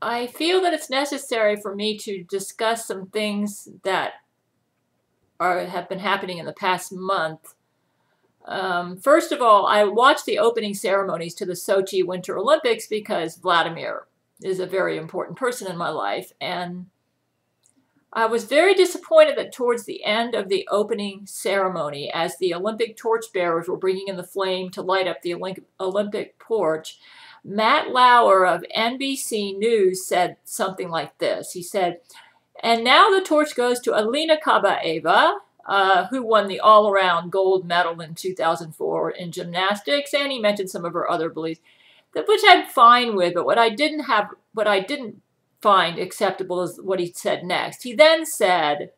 I feel that it's necessary for me to discuss some things that have been happening in the past month. First of all, I watched the opening ceremonies to the Sochi Winter Olympics because Vladimir is a very important person in my life, and I was very disappointed that towards the end of the opening ceremony, as the Olympic torchbearers were bringing in the flame to light up the Olympic torch, Matt Lauer of NBC News said something like this. He said, "And now the torch goes to Alina Kabaeva, who won the all-around gold medal in 2004 in gymnastics," and he mentioned some of her other beliefs, which I'm fine with. But what I didn't find acceptable is what he said next. He then said,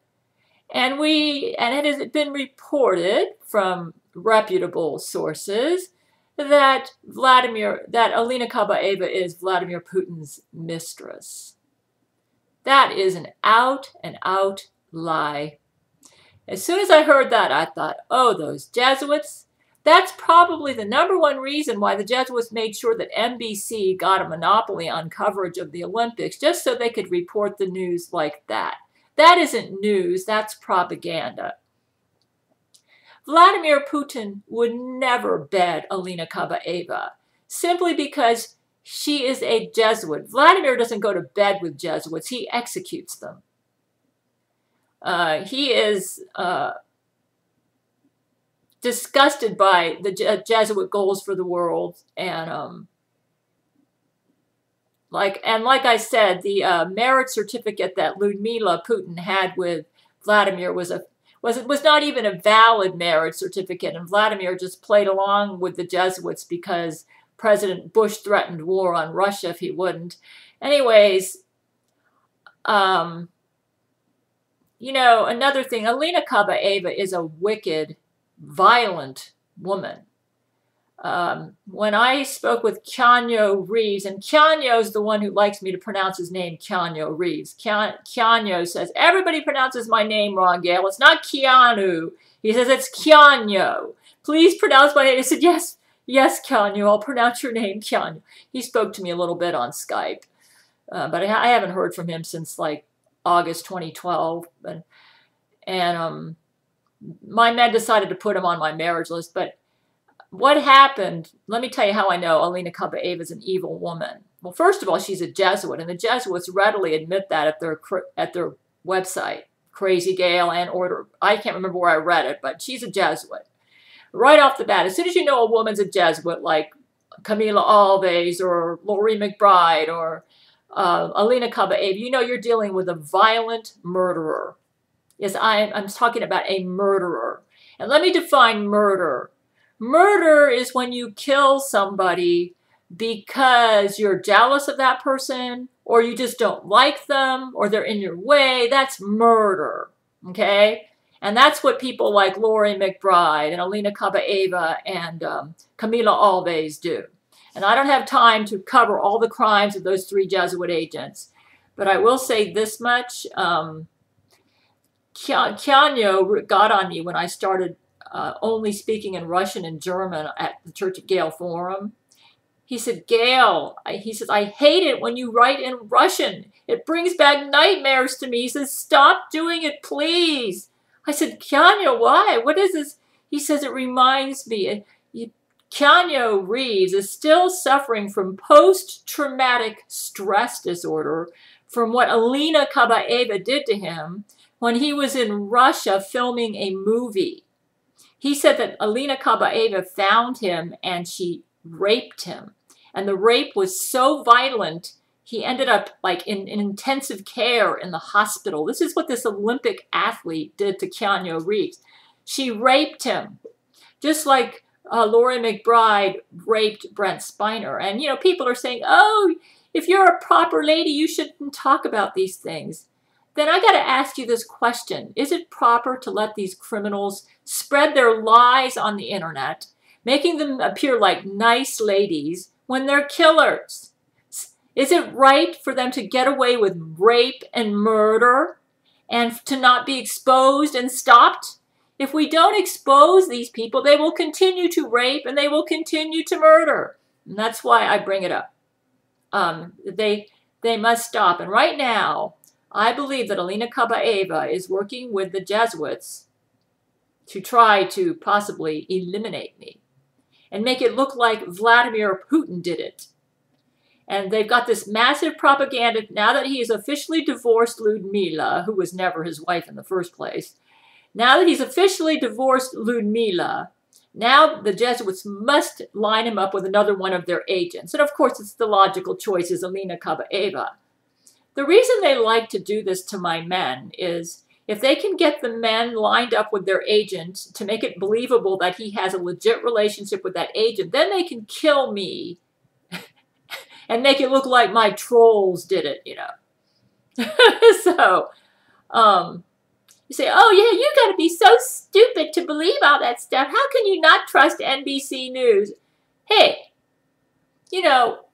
and it has been reported from reputable sources that Alina Kabaeva is Vladimir Putin's mistress. That is an out-and-out lie. As soon as I heard that, I thought, oh, those Jesuits. That's probably the #1 reason why the Jesuits made sure that NBC got a monopoly on coverage of the Olympics, just so they could report the news like that. That isn't news, that's propaganda. Vladimir Putin would never bed Alina Kabaeva, simply because she is a Jesuit. Vladimir doesn't go to bed with Jesuits, he executes them. He is disgusted by the Jesuit goals for the world, and like I said, the merit certificate that Ludmila Putin had with Vladimir was not even a valid merit certificate, and Vladimir just played along with the Jesuits because President Bush threatened war on Russia if he wouldn't. Anyways, you know, another thing, Alina Kabaeva is a wicked, violent woman. When I spoke with Keanu Reeves, and Keanu's the one who likes me to pronounce his name, Keanu Reeves. Keanu says, everybody pronounces my name wrong, Gail. It's not Keanu. He says, it's Keanu. Please pronounce my name. I said, yes, Keanu, I'll pronounce your name, Keanu. He spoke to me a little bit on Skype, but I haven't heard from him since like August 2012. And my men decided to put him on my marriage list, but what happened, let me tell you how I know Alina Kabaeva is an evil woman. Well, first of all, she's a Jesuit, and the Jesuits readily admit that at their website, Crazy Gail and Order. I can't remember where I read it, but she's a Jesuit. Right off the bat, as soon as you know a woman's a Jesuit, like Camila Alves or Laurie McBride or Alina Kabaeva, you know you're dealing with a violent murderer. Yes, I'm talking about a murderer. And let me define murder. Murder is when you kill somebody because you're jealous of that person, or you just don't like them, or they're in your way. That's murder, okay? And that's what people like Laurie McBride and Alina Kabaeva and Camila Alves do. And I don't have time to cover all the crimes of those 3 Jesuit agents, but I will say this much. Keanu got on me when I started only speaking in Russian and German at the Church of Gail Forum. He said, Gail, he says, I hate it when you write in Russian. It brings back nightmares to me. He says, stop doing it, please. I said, Keanu, why? What is this? He says, it reminds me. Keanu Reeves is still suffering from post-traumatic stress disorder from what Alina Kabaeva did to him when he was in Russia filming a movie. He said that Alina Kabaeva found him and she raped him. And the rape was so violent, he ended up like in intensive care in the hospital. This is what this Olympic athlete did to Keanu Reeves. She raped him, just like Laurie McBride raped Brent Spiner. And, you know, people are saying, oh, if you're a proper lady, you shouldn't talk about these things. Then I got to ask you this question. Is it proper to let these criminals spread their lies on the internet, making them appear like nice ladies when they're killers? Is it right for them to get away with rape and murder and to not be exposed and stopped? If we don't expose these people, they will continue to rape and they will continue to murder. And that's why I bring it up. They must stop. And right now, I believe that Alina Kabaeva is working with the Jesuits to try to possibly eliminate me and make it look like Vladimir Putin did it. And they've got this massive propaganda now that he has officially divorced Ludmila, who was never his wife in the first place. Now that he's officially divorced Ludmila, now the Jesuits must line him up with another one of their agents. And of course, it's the logical choice is Alina Kabaeva. The reason they like to do this to my men is if they can get the men lined up with their agent to make it believable that he has a legit relationship with that agent, then they can kill me and make it look like my trolls did it, you know. So, you say, oh yeah, you got to be so stupid to believe all that stuff. How can you not trust NBC News? Hey, you know,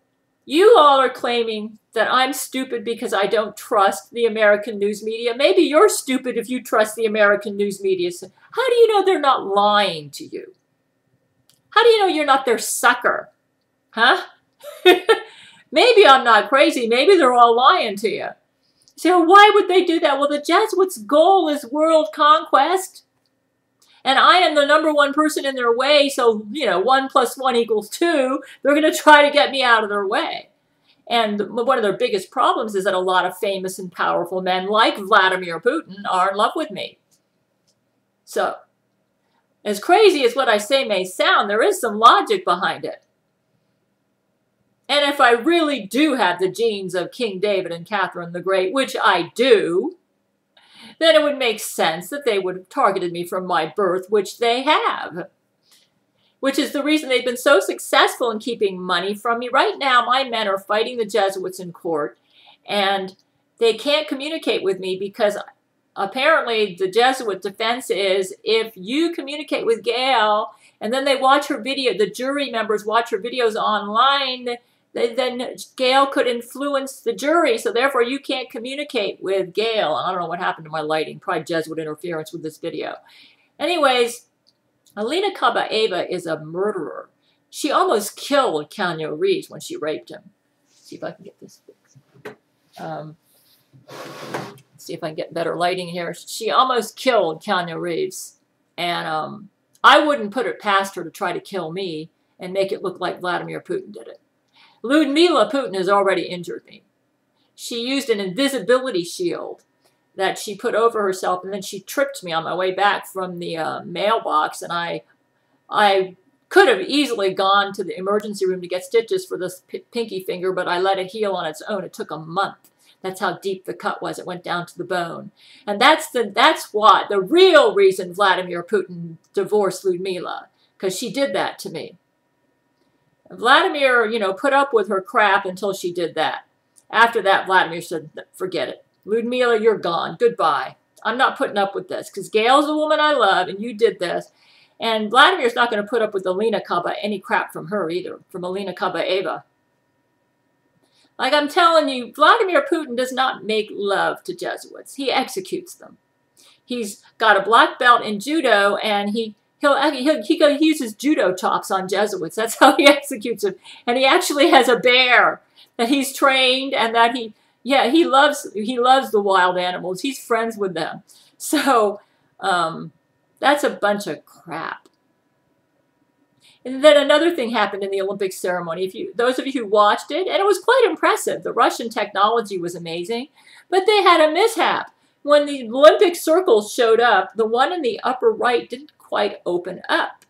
you all are claiming that I'm stupid because I don't trust the American news media. Maybe you're stupid if you trust the American news media. So how do you know they're not lying to you? How do you know you're not their sucker? Huh? Maybe I'm not crazy. Maybe they're all lying to you. So why would they do that? Well, the Jesuits' goal is world conquest. And I am the #1 person in their way. So, you know, 1 + 1 = 2. They're going to try to get me out of their way. And one of their biggest problems is that a lot of famous and powerful men like Vladimir Putin are in love with me. So, as crazy as what I say may sound, there is some logic behind it. And if I really do have the genes of King David and Catherine the Great, which I do, then it would make sense that they would have targeted me from my birth, which they have. Which is the reason they've been so successful in keeping money from me. Right now, my men are fighting the Jesuits in court, and they can't communicate with me because apparently the Jesuit defense is if you communicate with Gail and then they watch her video, the jury members watch her videos online, then Gail could influence the jury, so therefore you can't communicate with Gail. I don't know what happened to my lighting, probably Jesuit interference with this video. Anyways, Alina Kabaeva is a murderer. She almost killed Keanu Reeves when she raped him. Let's see if I can get this fixed. See if I can get better lighting here. She almost killed Keanu Reeves. And I wouldn't put it past her to try to kill me and make it look like Vladimir Putin did it. Ludmila Putin has already injured me. She used an invisibility shield that she put over herself, and then she tripped me on my way back from the mailbox, and I could have easily gone to the emergency room to get stitches for this pinky finger, but I let it heal on its own. It took a month. That's how deep the cut was. It went down to the bone. And that's why, the real reason Vladimir Putin divorced Ludmila, because she did that to me. Vladimir, you know, put up with her crap until she did that. After that, Vladimir said, forget it. Ludmila, you're gone. Goodbye. I'm not putting up with this because Gail's the woman I love and you did this. And Vladimir's not going to put up with Alina Kabaeva, any crap from her either, from Alina Kabaeva. Like I'm telling you, Vladimir Putin does not make love to Jesuits. He executes them. He's got a black belt in judo and he uses judo chops on Jesuits. That's how he executes them. And he actually has a bear that he's trained and that he loves the wild animals. He's friends with them. So that's a bunch of crap. And then another thing happened in the Olympic ceremony. Those of you who watched it, and it was quite impressive. The Russian technology was amazing, but they had a mishap. When the Olympic circles showed up, the one in the upper right didn't quite open up.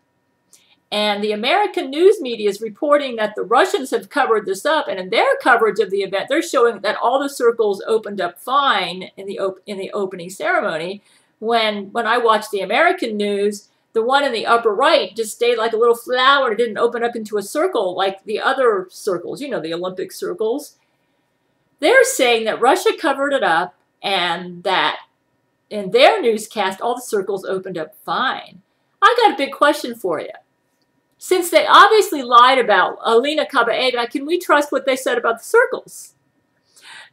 And the American news media is reporting that the Russians have covered this up, and in their coverage of the event, they're showing that all the circles opened up fine in the opening ceremony. When I watched the American news, the one in the upper right just stayed like a little flower. It didn't open up into a circle like the other circles, you know, the Olympic circles. They're saying that Russia covered it up and that in their newscast, all the circles opened up fine. I got a big question for you. Since they obviously lied about Alina Kabaeva, can we trust what they said about the circles?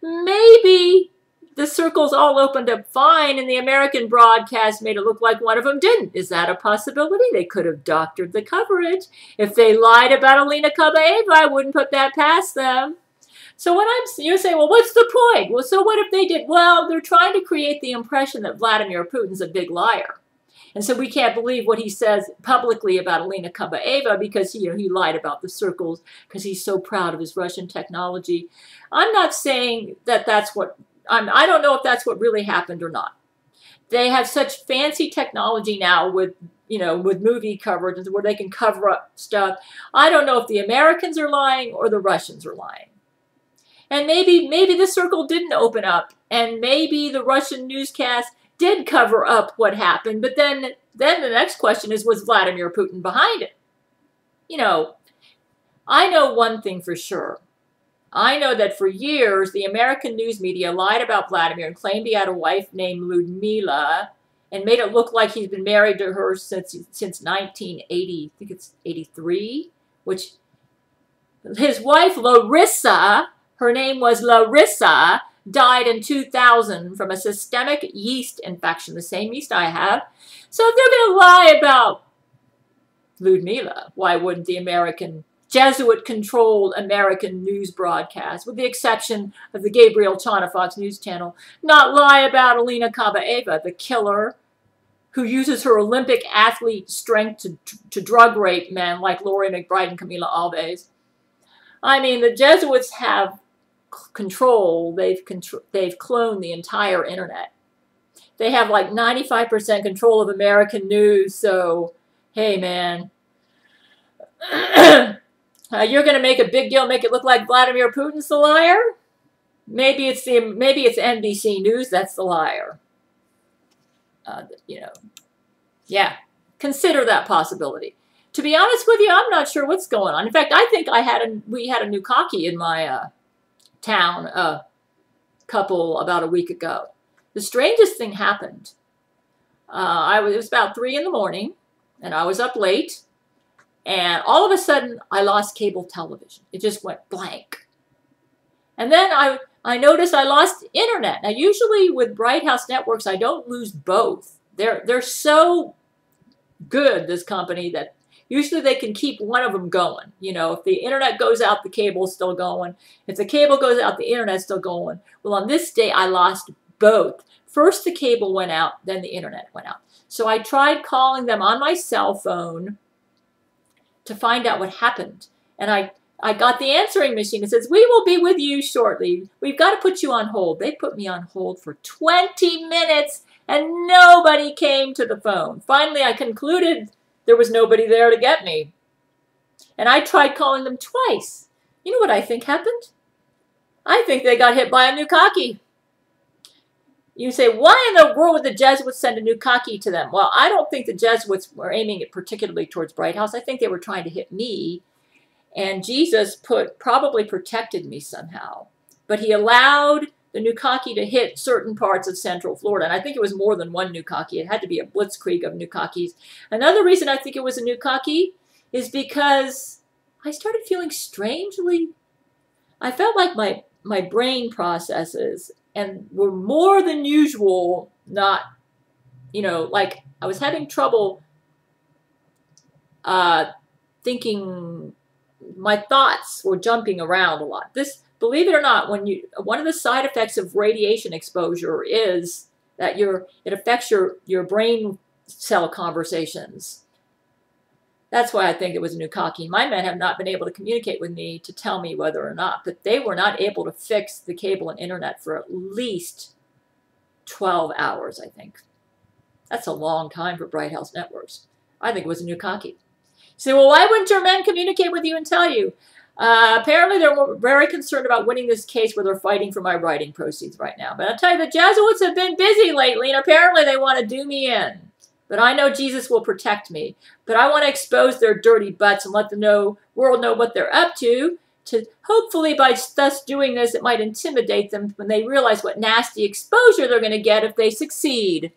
Maybe the circles all opened up fine and the American broadcast made it look like one of them didn't. Is that a possibility? They could have doctored the coverage. If they lied about Alina Kabaeva, I wouldn't put that past them. So when you say, well, what's the point? Well, so what if they did? Well, they're trying to create the impression that Vladimir Putin's a big liar. And so we can't believe what he says publicly about Alina Kabaeva because he lied about the circles because he's so proud of his Russian technology. I'm not saying that that's what, I don't know if that's what really happened or not. They have such fancy technology now with movie coverage where they can cover up stuff. I don't know if the Americans are lying or the Russians are lying. And maybe the circle didn't open up, and maybe the Russian newscast did cover up what happened. But then the next question is, was Vladimir Putin behind it? I know one thing for sure. I know that for years, the American news media lied about Vladimir and claimed he had a wife named Ludmila and made it look like he's been married to her since 1980, I think it's 83, which his wife Larissa, her name was Larissa, died in 2000 from a systemic yeast infection, the same yeast I have. So if they're going to lie about Ludmila, why wouldn't the Jesuit-controlled American news broadcast, with the exception of the Gabriel Chana Fox News Channel, not lie about Alina Kabaeva, the killer who uses her Olympic athlete strength to drug rape men like Laurie McBride and Camila Alves? I mean, the Jesuits have control. They've cloned the entire internet. They have like 95% control of American news. So, hey, man, you're going to make a big deal, make it look like Vladimir Putin's the liar? Maybe it's NBC News that's the liar. Yeah, consider that possibility. To be honest with you, I'm not sure what's going on. In fact, I think we had a new cocky in my town about a week ago. The strangest thing happened. It was about 3 in the morning, and I was up late, and all of a sudden, I lost cable television. It just went blank. And then I noticed I lost internet. Now, usually with Bright House Networks, I don't lose both. They're so good, this company, that usually they can keep one of them going. If the internet goes out, the cable's still going. If the cable goes out, the internet's still going. Well, on this day, I lost both. First, the cable went out, then the internet went out. So I tried calling them on my cell phone to find out what happened. And I got the answering machine. It says, "We will be with you shortly. We've got to put you on hold." They put me on hold for 20 minutes, and nobody came to the phone. Finally, I concluded there was nobody there to get me. And I tried calling them twice. You know what I think happened? I think they got hit by a new cocky. You say, why in the world would the Jesuits send a new cocky to them? Well, I don't think the Jesuits were aiming it particularly towards Bright House. I think they were trying to hit me. And Jesus probably protected me somehow. But he allowed the new cocky to hit certain parts of Central Florida. And I think it was more than one new cocky. It had to be a blitzkrieg of new cockies. Another reason I think it was a new cocky is because I started feeling strangely. I felt like my brain processes and were more than usual not, like I was having trouble thinking. My thoughts were jumping around a lot. Believe it or not, one of the side effects of radiation exposure is that it affects your brain cell conversations. That's why I think it was a new cocky. My men have not been able to communicate with me to tell me whether or not, but they were not able to fix the cable and internet for at least 12 hours, I think. That's a long time for Bright House Networks. I think it was a new cocky. You say, well, why wouldn't your men communicate with you and tell you? Apparently, they're very concerned about winning this case where they're fighting for my writing proceeds right now. But I'll tell you, the Jesuits have been busy lately, and apparently they want to do me in. But I know Jesus will protect me. But I want to expose their dirty butts and let the world know what they're up to hopefully by thus doing this, it might intimidate them when they realize what nasty exposure they're going to get if they succeed.